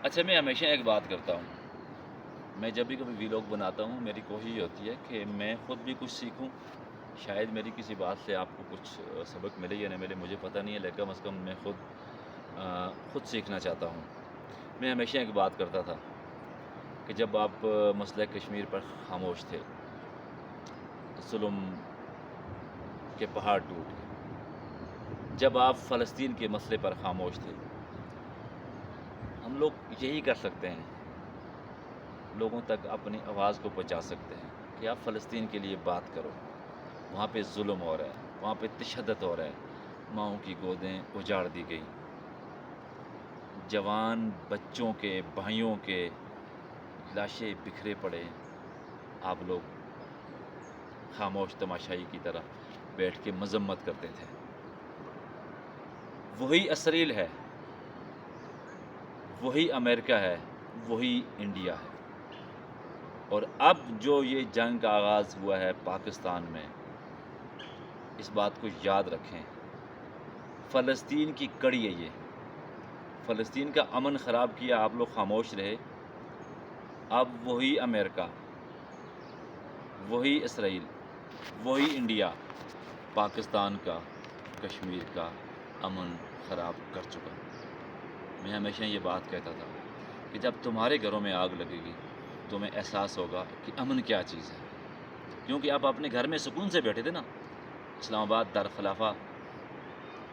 اچھا، میں ہمیشہ ایک بات کرتا ہوں، میں جب بھی کبھی ویلاگ بناتا ہوں میری کوشش یہ ہوتی ہے کہ میں خود بھی کچھ سیکھوں۔ شاید میری کسی بات سے آپ کو کچھ سبق ملے یا نہ ملے مجھے پتہ نہیں ہے، لیکن کم از کم میں خود سیکھنا چاہتا ہوں۔ میں ہمیشہ ایک بات کرتا تھا کہ جب آپ مسئلہ کشمیر پر خاموش تھے، ظلم کے پہاڑ ٹوٹ گئے، جب آپ فلسطین کے مسئلے پر خاموش تھے، ہم لوگ یہی کر سکتے ہیں، لوگوں تک اپنی آواز کو پہنچا سکتے ہیں کہ آپ فلسطین کے لیے بات کرو۔ وہاں پہ ظلم ہو رہا ہے، وہاں پہ تشدد ہو رہا ہے، ماؤں کی گودیں اجاڑ دی گئی، جوان بچوں کے، بھائیوں کے لاشیں بکھرے پڑے، آپ لوگ خاموش تماشائی کی طرح بیٹھ کے مذمت کرتے تھے۔ وہی اسرائیل ہے، وہی امریکہ ہے، وہی انڈیا ہے، اور اب جو یہ جنگ کا آغاز ہوا ہے پاکستان میں، اس بات کو یاد رکھیں، فلسطین کی کڑی ہے یہ۔ فلسطین کا امن خراب کیا، آپ لوگ خاموش رہے، اب وہی امریکہ، وہی اسرائیل، وہی انڈیا پاکستان کا، کشمیر کا امن خراب کر چکا۔ میں ہمیشہ یہ بات کہتا تھا کہ جب تمہارے گھروں میں آگ لگے گی تمہیں احساس ہوگا کہ امن کیا چیز ہے، کیونکہ آپ اپنے گھر میں سکون سے بیٹھے تھے نا۔ اسلام آباد دارالخلافہ،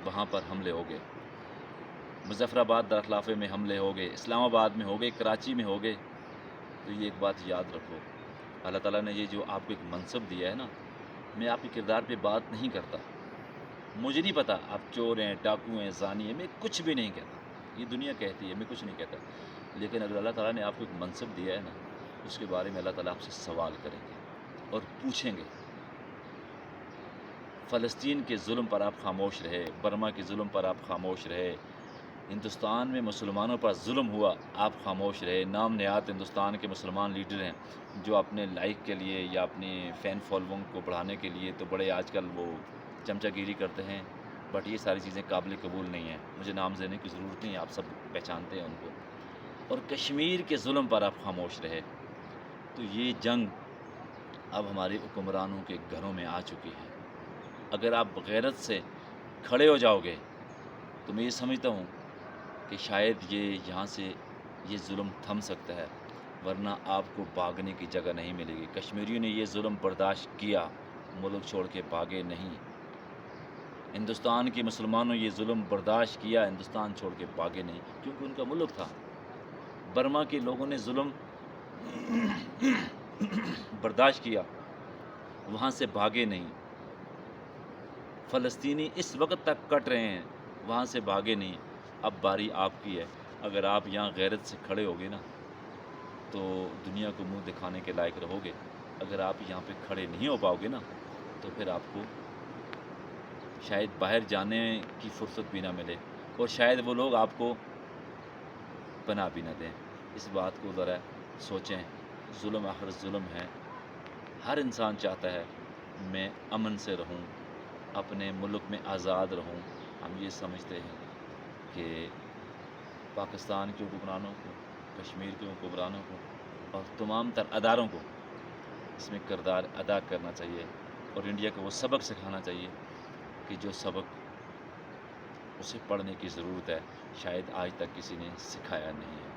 وہاں پر حملے ہو گئے، مظفر آباد دارالخلافے میں حملے ہو گئے، اسلام آباد میں ہو گئے، کراچی میں ہو گئے۔ تو یہ ایک بات یاد رکھو، اللہ تعالیٰ نے یہ جو آپ کو ایک منصب دیا ہے نا، میں آپ کے کردار پہ بات نہیں کرتا، مجھے نہیں پتا آپ چور ہیں، ڈاکو ہیں، زانی ہیں، میں کچھ بھی نہیں کہتا، یہ دنیا کہتی ہے، میں کچھ نہیں کہتا، لیکن اگر اللہ تعالیٰ نے آپ کو ایک منصب دیا ہے نا، اس کے بارے میں اللہ تعالیٰ آپ سے سوال کریں گے اور پوچھیں گے۔ فلسطین کے ظلم پر آپ خاموش رہے، برما کے ظلم پر آپ خاموش رہے، ہندوستان میں مسلمانوں پر ظلم ہوا، آپ خاموش رہے۔ نام نہاد ہندوستان کے مسلمان لیڈر ہیں جو اپنے لائک کے لیے یا اپنی فین فالوئنگ کو بڑھانے کے لیے تو بڑے آج کل وہ چمچہ گیری کرتے ہیں، بٹ یہ ساری چیزیں قابل قبول نہیں ہیں، مجھے نام لینے کی ضرورت نہیں ہے، آپ سب پہچانتے ہیں ان کو۔ اور کشمیر کے ظلم پر آپ خاموش رہے۔ تو یہ جنگ اب ہمارے حکمرانوں کے گھروں میں آ چکی ہے۔ اگر آپ غیرت سے کھڑے ہو جاؤ گے تو میں یہ سمجھتا ہوں کہ شاید یہاں سے یہ ظلم تھم سکتا ہے، ورنہ آپ کو بھاگنے کی جگہ نہیں ملے گی۔ کشمیریوں نے یہ ظلم برداشت کیا، ملک چھوڑ کے بھاگے نہیں۔ ہندوستان کے مسلمانوں یہ ظلم برداشت کیا، ہندوستان چھوڑ کے بھاگے نہیں، کیونکہ ان کا ملک تھا۔ برما کے لوگوں نے ظلم برداشت کیا، وہاں سے بھاگے نہیں۔ فلسطینی اس وقت تک کٹ رہے ہیں، وہاں سے بھاگے نہیں۔ اب باری آپ کی ہے، اگر آپ یہاں غیرت سے کھڑے ہوگے نا تو دنیا کو منہ دکھانے کے لائق رہو گے۔ اگر آپ یہاں پہ کھڑے نہیں ہو پاؤ گے نا تو پھر آپ کو شاید باہر جانے کی فرصت بھی نہ ملے، اور شاید وہ لوگ آپ کو پناہ بھی نہ دیں۔ اس بات کو ذرا سوچیں، ظلم آخر ظلم ہے۔ ہر انسان چاہتا ہے میں امن سے رہوں، اپنے ملک میں آزاد رہوں۔ ہم یہ سمجھتے ہیں کہ پاکستان کے حکمرانوں کو، کشمیر کے حکمرانوں کو اور تمام تر اداروں کو اس میں کردار ادا کرنا چاہیے، اور انڈیا کو وہ سبق سکھانا چاہیے کہ جو سبق اسے پڑھنے کی ضرورت ہے، شاید آج تک کسی نے سکھایا نہیں ہے۔